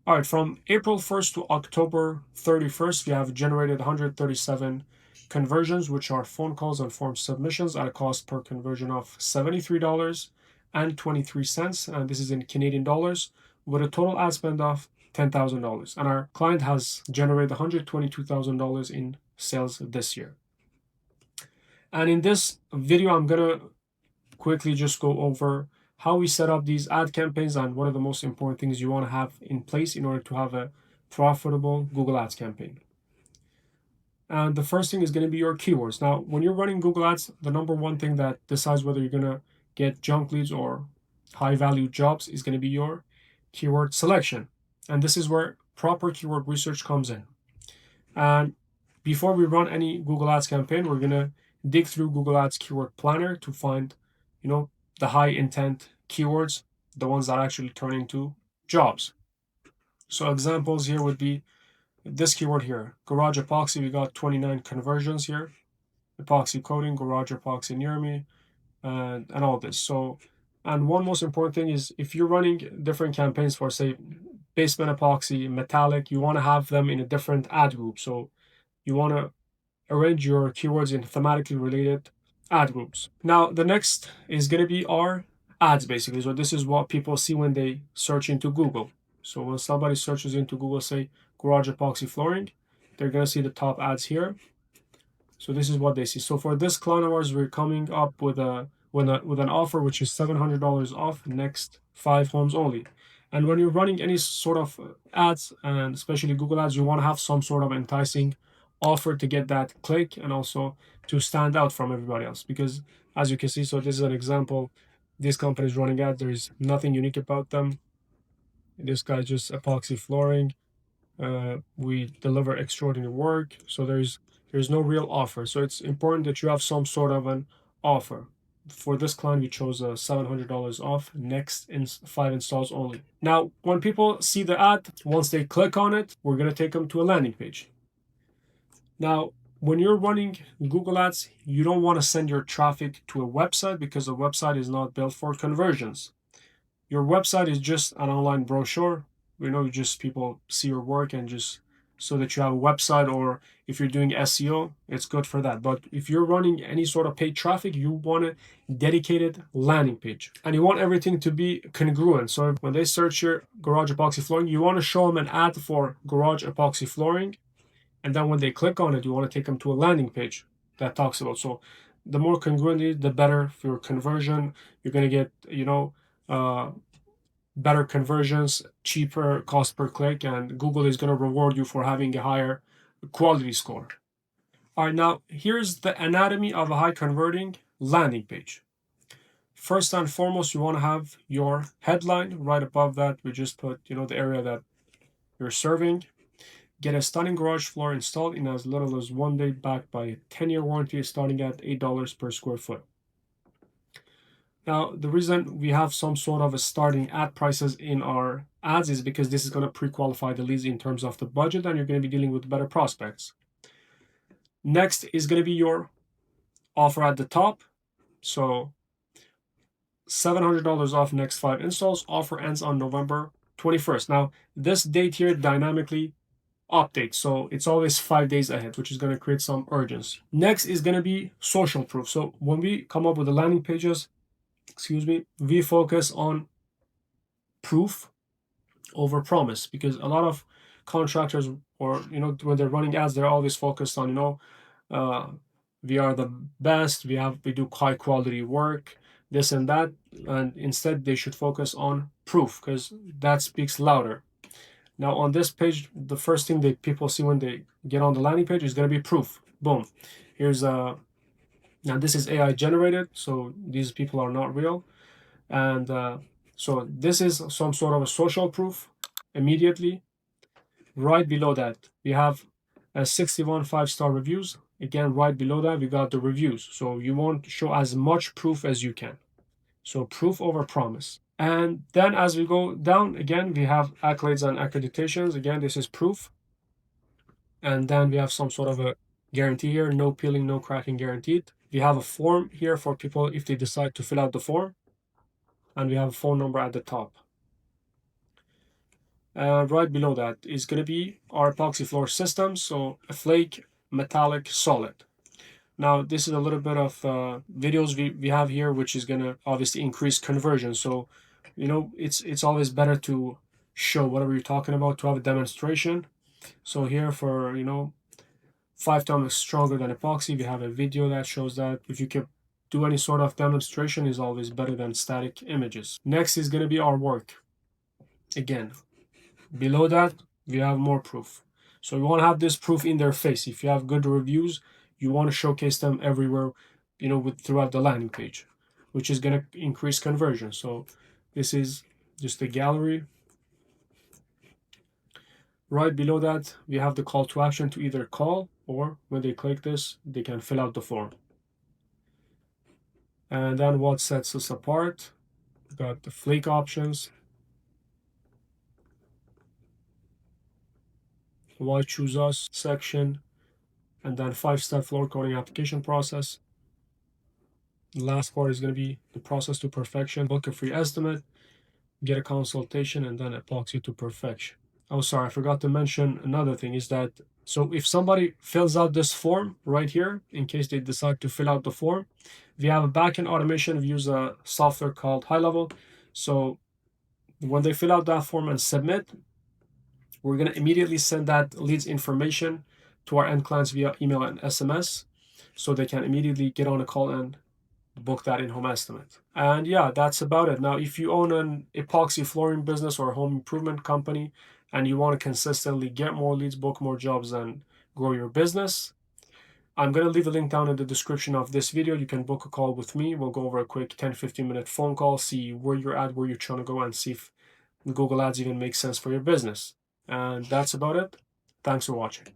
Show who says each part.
Speaker 1: All right, from April 1st to October 31st, we have generated 137 conversions, which are phone calls and form submissions at a cost per conversion of $73.23. And this is in Canadian dollars, with a total ad spend of $10,000. And our client has generated $122,000 in sales this year. And in this video, I'm going to quickly just go over how we set up these ad campaigns and what are the most important things you want to have in place in order to have a profitable Google Ads campaign. And the first thing is going to be your keywords. Now, when you're running Google Ads, the number one thing that decides whether you're going to get junk leads or high value jobs is going to be your keyword selection. And this is where proper keyword research comes in. And before we run any Google Ads campaign, we're going to dig through Google Ads Keyword Planner to find, the high intent keywords, the ones that actually turn into jobs. So examples here would be this keyword here, garage epoxy. We got 29 conversions here. Epoxy coating, garage epoxy near me, and all this. So, and one most important thing is if you're running different campaigns for, say, basement epoxy, metallic, you want to have them in a different ad group. So you want to arrange your keywords in thematically related ad groups. Now, the next is going to be our ads, basically. So this is what people see when they search into Google. So when somebody searches into Google, say garage epoxy flooring, they're going to see the top ads here. So this is what they see. So for this client of ours, we're coming up with an offer which is $700 off next 5 homes only. And when you're running any sort of ads, and especially Google ads, you want to have some sort of enticing offer to get that click and also to stand out from everybody else. Because as you can see, so this is an example. This company is running ads. There is nothing unique about them. This guy just epoxy flooring. We deliver extraordinary work. So there's no real offer. So it's important that you have some sort of an offer. For this client, we chose a $700 off next in 5 installs only. Now, when people see the ad, once they click on it, we're going to take them to a landing page. Now, when you're running Google Ads, you don't want to send your traffic to a website because a website is not built for conversions. Your website is just an online brochure. Just people see your work and just so that you have a website, or if you're doing SEO, it's good for that. But if you're running any sort of paid traffic, you want a dedicated landing page. And you want everything to be congruent. So when they search your garage epoxy flooring, you want to show them an ad for garage epoxy flooring. And then when they click on it, you want to take them to a landing page that talks about. So the more congruent it is, the better for your conversion. You're going to get, better conversions, cheaper cost per click, and Google is going to reward you for having a higher quality score. All right, now here's the anatomy of a high converting landing page. First and foremost, you want to have your headline. Right above that, we just put, the area that you're serving. Get a stunning garage floor installed in as little as 1 day, backed by a 10-year warranty starting at $8 per square foot. Now, the reason we have some sort of a starting ad prices in our ads is because this is going to pre-qualify the leads in terms of the budget, and you're going to be dealing with better prospects. Next is going to be your offer at the top. So $700 off next 5 installs. Offer ends on November 21st. Now, this date here dynamically updates, so it's always 5 days ahead, which is going to create some urgency. Next is going to be social proof. So when we come up with the landing pages, we focus on proof over promise, because a lot of contractors, or when they're running ads, they're always focused on we are the best, we do high quality work, this and that, and instead they should focus on proof, because that speaks louder. Now on this page, the first thing that people see when they get on the landing page is going to be proof. Boom. Here's now this is AI generated, so these people are not real. And so this is some sort of a social proof. Immediately, right below that, we have 61 5-star reviews. Again, right below that, we got the reviews. So you want to show as much proof as you can. So proof over promise. And then as we go down, again, we have accolades and accreditations. Again, this is proof. And then we have some sort of a guarantee here, no peeling, no cracking guaranteed. We have a form here for people if they decide to fill out the form. And we have a phone number at the top. Right below that is going to be our epoxy floor system. So a flake, metallic, solid. Now this is a little bit of videos we have here, which is going to obviously increase conversion. So, it's always better to show whatever you're talking about, to have a demonstration. So here for, 5 times stronger than epoxy, we have a video that shows that. If you can do any sort of demonstration, is always better than static images. Next is going to be our work. Again, below that, we have more proof. So you want to have this proof in their face. If you have good reviews, you want to showcase them everywhere, throughout the landing page, which is going to increase conversion. So this is just a gallery. Right below that, we have the call to action to either call, or when they click this, they can fill out the form. And then what sets us apart? We got the flake options. Why choose us section, and then 5-step floor coating application process. The last part is going to be the process to perfection. Book a free estimate, get a consultation, and then epoxy to perfection. Oh, sorry, I forgot to mention another thing is that, so if somebody fills out this form right here, in case they decide to fill out the form, we have a backend automation. We use a software called High Level. So when they fill out that form and submit, we're going to immediately send that leads information to our end clients via email and SMS, so they can immediately get on a call and book that in-home estimate. And yeah, that's about it. Now, if you own an epoxy flooring business or a home improvement company and you want to consistently get more leads, book more jobs, and grow your business, I'm going to leave a link down in the description of this video. You can book a call with me. We'll go over a quick 10-15 minute phone call, see where you're at, where you're trying to go, and see if Google Ads even makes sense for your business. And that's about it. Thanks for watching.